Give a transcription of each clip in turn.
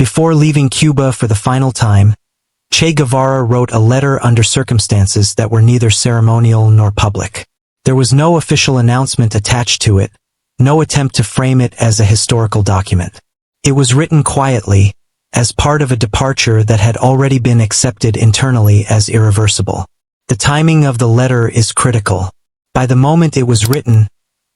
Before leaving Cuba for the final time, Che Guevara wrote a letter under circumstances that were neither ceremonial nor public. There was no official announcement attached to it, no attempt to frame it as a historical document. It was written quietly, as part of a departure that had already been accepted internally as irreversible. The timing of the letter is critical. By the moment it was written,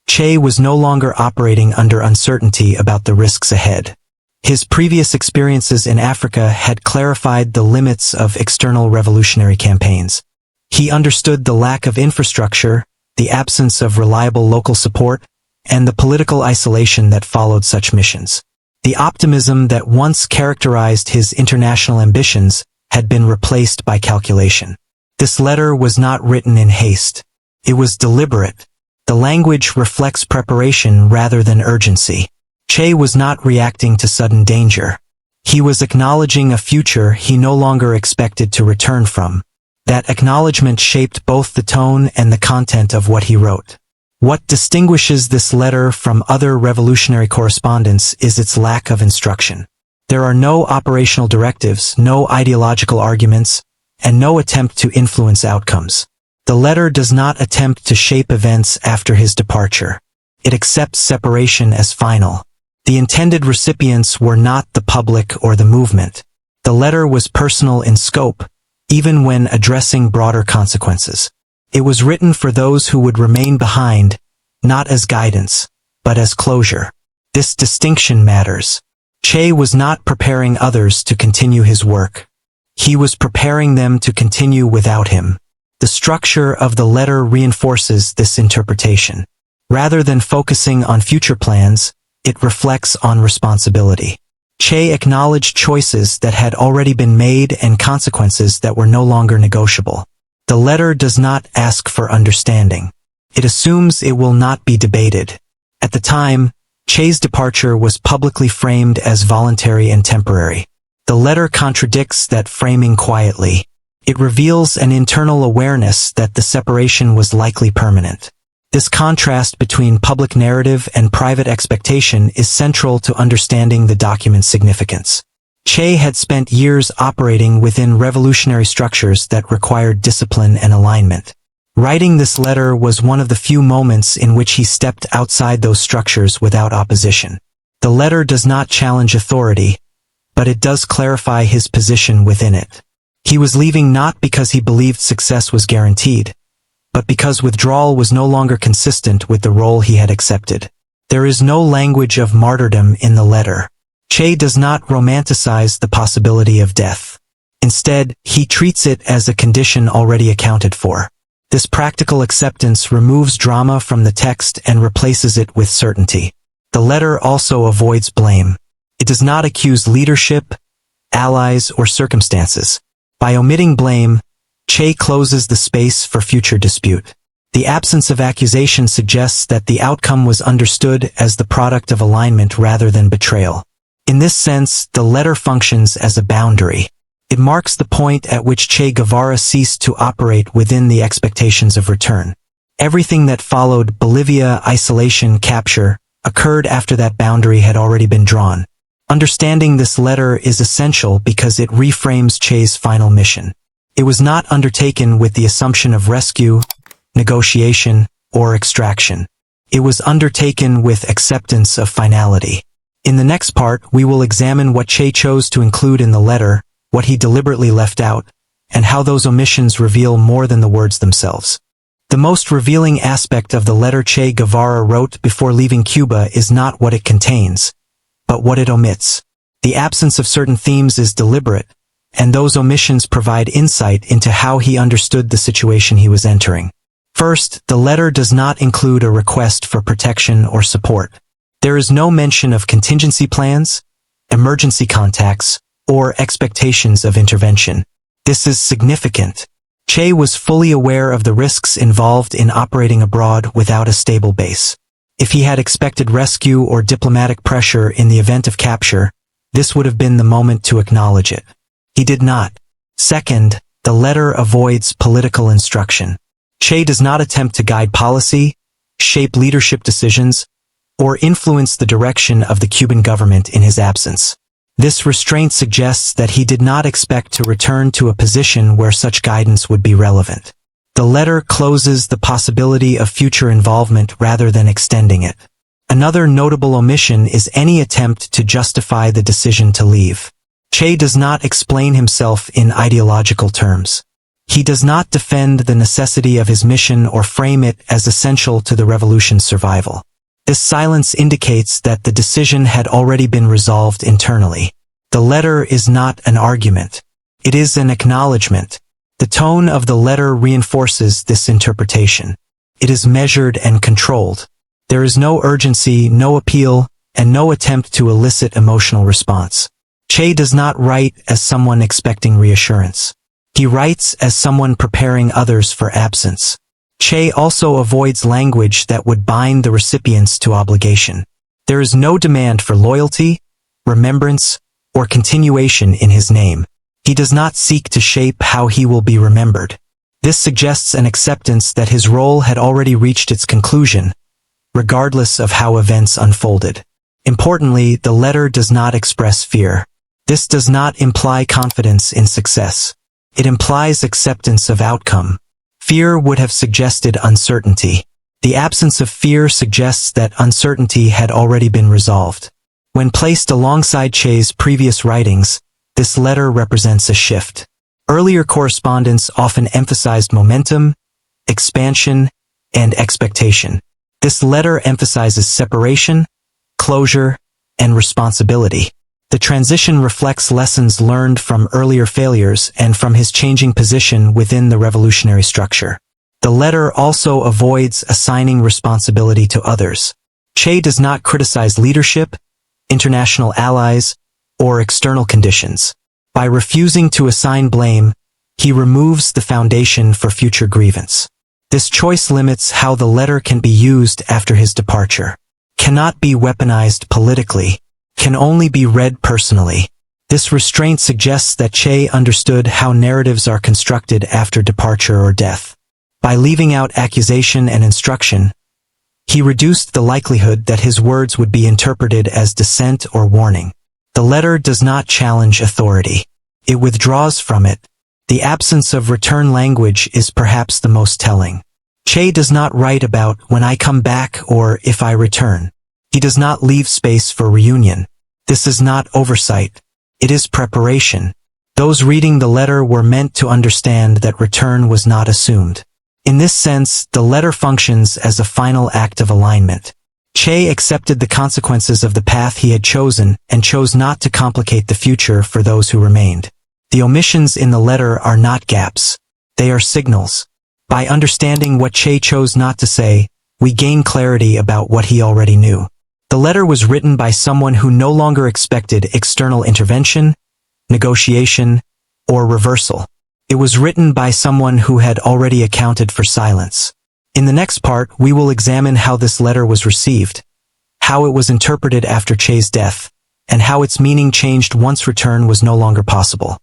Che was no longer operating under uncertainty about the risks ahead. His previous experiences in Africa had clarified the limits of external revolutionary campaigns. He understood the lack of infrastructure, the absence of reliable local support, and the political isolation that followed such missions. The optimism that once characterized his international ambitions had been replaced by calculation. This letter was not written in haste. It was deliberate. The language reflects preparation rather than urgency. Che was not reacting to sudden danger. He was acknowledging a future he no longer expected to return from. That acknowledgement shaped both the tone and the content of what he wrote. What distinguishes this letter from other revolutionary correspondence is its lack of instruction. There are no operational directives, no ideological arguments, and no attempt to influence outcomes. The letter does not attempt to shape events after his departure. It accepts separation as final. The intended recipients were not the public or the movement. The letter was personal in scope, even when addressing broader consequences. It was written for those who would remain behind, not as guidance, but as closure. This distinction matters. Che was not preparing others to continue his work. He was preparing them to continue without him. The structure of the letter reinforces this interpretation. Rather than focusing on future plans, it reflects on responsibility. Che acknowledged choices that had already been made and consequences that were no longer negotiable. The letter does not ask for understanding. It assumes it will not be debated. At the time, Che's departure was publicly framed as voluntary and temporary. The letter contradicts that framing quietly. It reveals an internal awareness that the separation was likely permanent. This contrast between public narrative and private expectation is central to understanding the document's significance. Che had spent years operating within revolutionary structures that required discipline and alignment. Writing this letter was one of the few moments in which he stepped outside those structures without opposition. The letter does not challenge authority, but it does clarify his position within it. He was leaving not because he believed success was guaranteed, but because withdrawal was no longer consistent with the role he had accepted. There is no language of martyrdom in the letter. Che does not romanticize the possibility of death. Instead, he treats it as a condition already accounted for. This practical acceptance removes drama from the text and replaces it with certainty. The letter also avoids blame. It does not accuse leadership, allies, or circumstances. By omitting blame, Che closes the space for future dispute. The absence of accusation suggests that the outcome was understood as the product of alignment rather than betrayal. In this sense, the letter functions as a boundary. It marks the point at which Che Guevara ceased to operate within the expectations of return. Everything that followed, Bolivia, isolation, capture, occurred after that boundary had already been drawn. Understanding this letter is essential because it reframes Che's final mission. It was not undertaken with the assumption of rescue, negotiation, or extraction. It was undertaken with acceptance of finality. In the next part, we will examine what Che chose to include in the letter, what he deliberately left out, and how those omissions reveal more than the words themselves. The most revealing aspect of the letter Che Guevara wrote before leaving Cuba is not what it contains, but what it omits. The absence of certain themes is deliberate, and those omissions provide insight into how he understood the situation he was entering. First, the letter does not include a request for protection or support. There is no mention of contingency plans, emergency contacts, or expectations of intervention. This is significant. Che was fully aware of the risks involved in operating abroad without a stable base. If he had expected rescue or diplomatic pressure in the event of capture, this would have been the moment to acknowledge it. He did not. Second, the letter avoids political instruction. Che does not attempt to guide policy, shape leadership decisions, or influence the direction of the Cuban government in his absence. This restraint suggests that he did not expect to return to a position where such guidance would be relevant. The letter closes the possibility of future involvement rather than extending it. Another notable omission is any attempt to justify the decision to leave. Che does not explain himself in ideological terms. He does not defend the necessity of his mission or frame it as essential to the revolution's survival. This silence indicates that the decision had already been resolved internally. The letter is not an argument. It is an acknowledgement. The tone of the letter reinforces this interpretation. It is measured and controlled. There is no urgency, no appeal, and no attempt to elicit emotional response. Che does not write as someone expecting reassurance. He writes as someone preparing others for absence. Che also avoids language that would bind the recipients to obligation. There is no demand for loyalty, remembrance, or continuation in his name. He does not seek to shape how he will be remembered. This suggests an acceptance that his role had already reached its conclusion, regardless of how events unfolded. Importantly, the letter does not express fear. This does not imply confidence in success. It implies acceptance of outcome. Fear would have suggested uncertainty. The absence of fear suggests that uncertainty had already been resolved. When placed alongside Che's previous writings, this letter represents a shift. Earlier correspondence often emphasized momentum, expansion, and expectation. This letter emphasizes separation, closure, and responsibility. The transition reflects lessons learned from earlier failures and from his changing position within the revolutionary structure. The letter also avoids assigning responsibility to others. Che does not criticize leadership, international allies, or external conditions. By refusing to assign blame, he removes the foundation for future grievance. This choice limits how the letter can be used after his departure. Cannot be weaponized politically. Can only be read personally. This restraint suggests that Che understood how narratives are constructed after departure or death. By leaving out accusation and instruction, he reduced the likelihood that his words would be interpreted as dissent or warning. The letter does not challenge authority. It withdraws from it. The absence of return language is perhaps the most telling. Che does not write about when I come back or if I return. He does not leave space for reunion. This is not oversight. It is preparation. Those reading the letter were meant to understand that return was not assumed. In this sense, the letter functions as a final act of alignment. Che accepted the consequences of the path he had chosen and chose not to complicate the future for those who remained. The omissions in the letter are not gaps. They are signals. By understanding what Che chose not to say, we gain clarity about what he already knew. The letter was written by someone who no longer expected external intervention, negotiation, or reversal. It was written by someone who had already accounted for silence. In the next part, we will examine how this letter was received, how it was interpreted after Che's death, and how its meaning changed once return was no longer possible.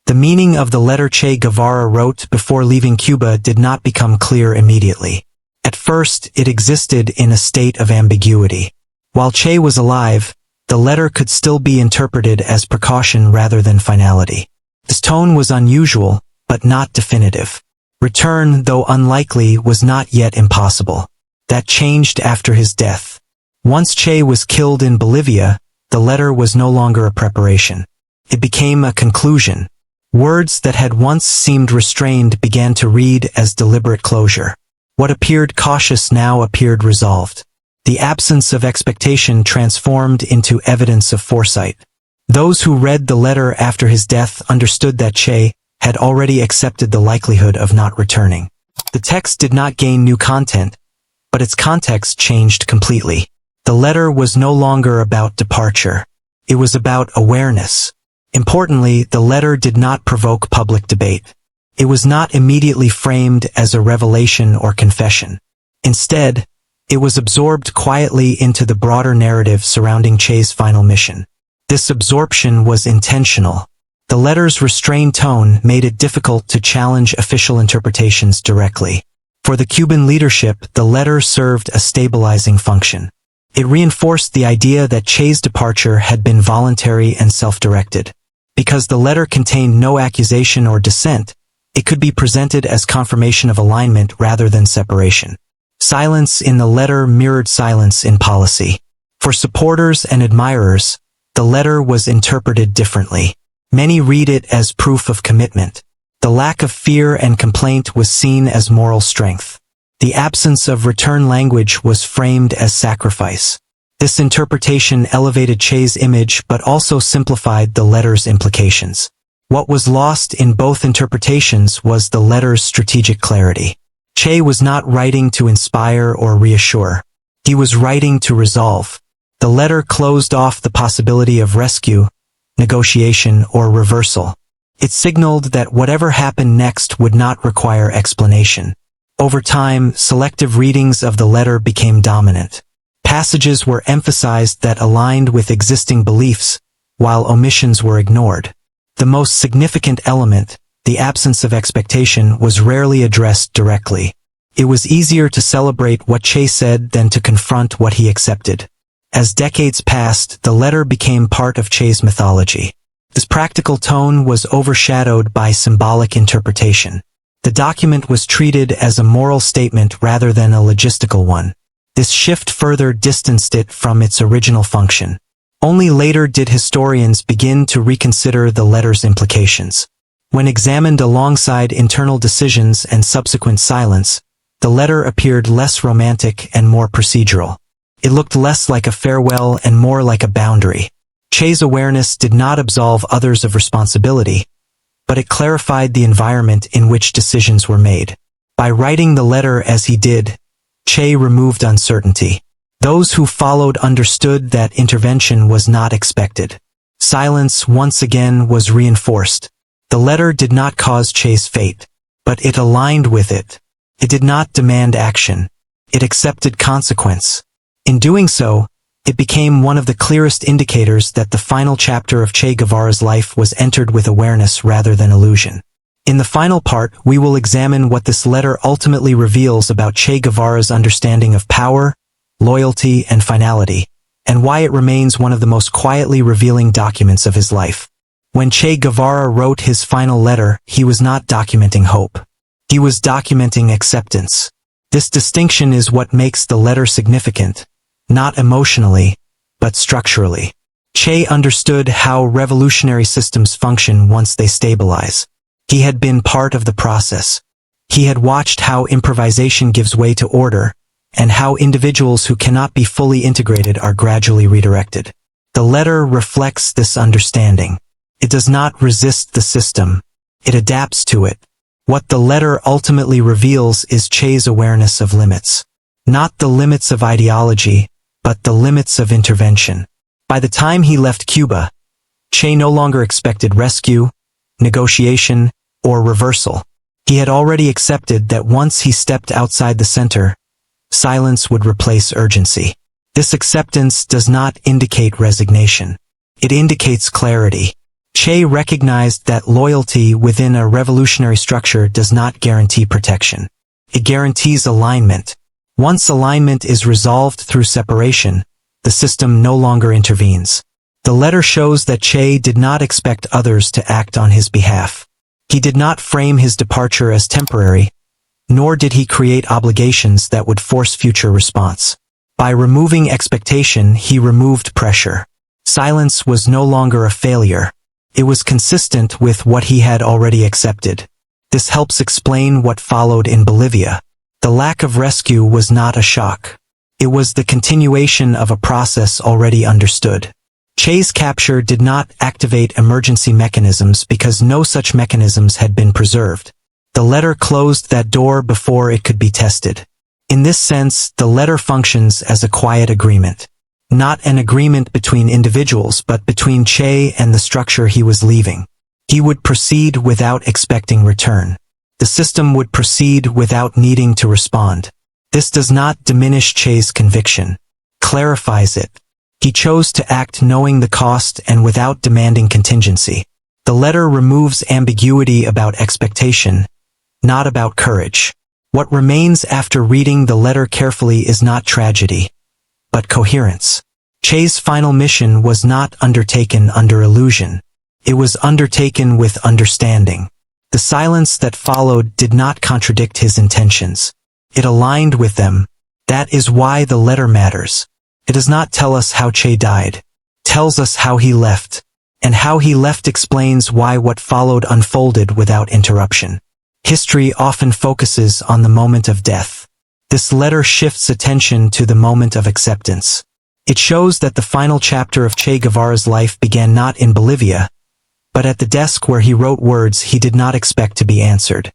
The meaning of the letter Che Guevara wrote before leaving Cuba did not become clear immediately. At first, it existed in a state of ambiguity. While Che was alive, the letter could still be interpreted as precaution rather than finality. His tone was unusual, but not definitive. Return, though unlikely, was not yet impossible. That changed after his death. Once Che was killed in Bolivia, the letter was no longer a preparation. It became a conclusion. Words that had once seemed restrained began to read as deliberate closure. What appeared cautious now appeared resolved. The absence of expectation transformed into evidence of foresight. Those who read the letter after his death understood that Che had already accepted the likelihood of not returning. The text did not gain new content, but its context changed completely. The letter was no longer about departure. It was about awareness. Importantly, the letter did not provoke public debate. It was not immediately framed as a revelation or confession. Instead, it was absorbed quietly into the broader narrative surrounding Che's final mission. This absorption was intentional. The letter's restrained tone made it difficult to challenge official interpretations directly. For the Cuban leadership, the letter served a stabilizing function. It reinforced the idea that Che's departure had been voluntary and self-directed. Because the letter contained no accusation or dissent, it could be presented as confirmation of alignment rather than separation. Silence in the letter mirrored silence in policy. For supporters and admirers, the letter was interpreted differently. Many read it as proof of commitment. The lack of fear and complaint was seen as moral strength. The absence of return language was framed as sacrifice. This interpretation elevated Che's image but also simplified the letter's implications. What was lost in both interpretations was the letter's strategic clarity. Che was not writing to inspire or reassure. He was writing to resolve. The letter closed off the possibility of rescue, negotiation, or reversal. It signaled that whatever happened next would not require explanation. Over time, selective readings of the letter became dominant. Passages were emphasized that aligned with existing beliefs, while omissions were ignored. The most significant element, the absence of expectation, was rarely addressed directly. It was easier to celebrate what Che said than to confront what he accepted. As decades passed, the letter became part of Che's mythology. This practical tone was overshadowed by symbolic interpretation. The document was treated as a moral statement rather than a logistical one. This shift further distanced it from its original function. Only later did historians begin to reconsider the letter's implications. When examined alongside internal decisions and subsequent silence, the letter appeared less romantic and more procedural. It looked less like a farewell and more like a boundary. Che's awareness did not absolve others of responsibility, but it clarified the environment in which decisions were made. By writing the letter as he did, Che removed uncertainty. Those who followed understood that intervention was not expected. Silence once again was reinforced. The letter did not cause Che's fate, but it aligned with it. It did not demand action. It accepted consequence. In doing so, it became one of the clearest indicators that the final chapter of Che Guevara's life was entered with awareness rather than illusion. In the final part, we will examine what this letter ultimately reveals about Che Guevara's understanding of power, loyalty, and finality, and why it remains one of the most quietly revealing documents of his life. When Che Guevara wrote his final letter, he was not documenting hope. He was documenting acceptance. This distinction is what makes the letter significant, not emotionally, but structurally. Che understood how revolutionary systems function once they stabilize. He had been part of the process. He had watched how improvisation gives way to order, and how individuals who cannot be fully integrated are gradually redirected. The letter reflects this understanding. It does not resist the system. It adapts to it. What the letter ultimately reveals is Che's awareness of limits. Not the limits of ideology, but the limits of intervention. By the time he left Cuba, Che no longer expected rescue, negotiation, or reversal. He had already accepted that once he stepped outside the center, silence would replace urgency. This acceptance does not indicate resignation. It indicates clarity. Che recognized that loyalty within a revolutionary structure does not guarantee protection. It guarantees alignment. Once alignment is resolved through separation, the system no longer intervenes. The letter shows that Che did not expect others to act on his behalf. He did not frame his departure as temporary, nor did he create obligations that would force future response. By removing expectation, he removed pressure. Silence was no longer a failure. It was consistent with what he had already accepted. This helps explain what followed in Bolivia. The lack of rescue was not a shock. It was the continuation of a process already understood. Che's capture did not activate emergency mechanisms because no such mechanisms had been preserved. The letter closed that door before it could be tested. In this sense, the letter functions as a quiet agreement. Not an agreement between individuals, but between Che and the structure he was leaving. He would proceed without expecting return. The system would proceed without needing to respond. This does not diminish Che's conviction. Clarifies it. He chose to act knowing the cost and without demanding contingency. The letter removes ambiguity about expectation, not about courage. What remains after reading the letter carefully is not tragedy, but coherence. Che's final mission was not undertaken under illusion. It was undertaken with understanding. The silence that followed did not contradict his intentions. It aligned with them. That is why the letter matters. It does not tell us how Che died. It tells us how he left. And how he left explains why what followed unfolded without interruption. History often focuses on the moment of death. This letter shifts attention to the moment of acceptance. It shows that the final chapter of Che Guevara's life began not in Bolivia, but at the desk where he wrote words he did not expect to be answered.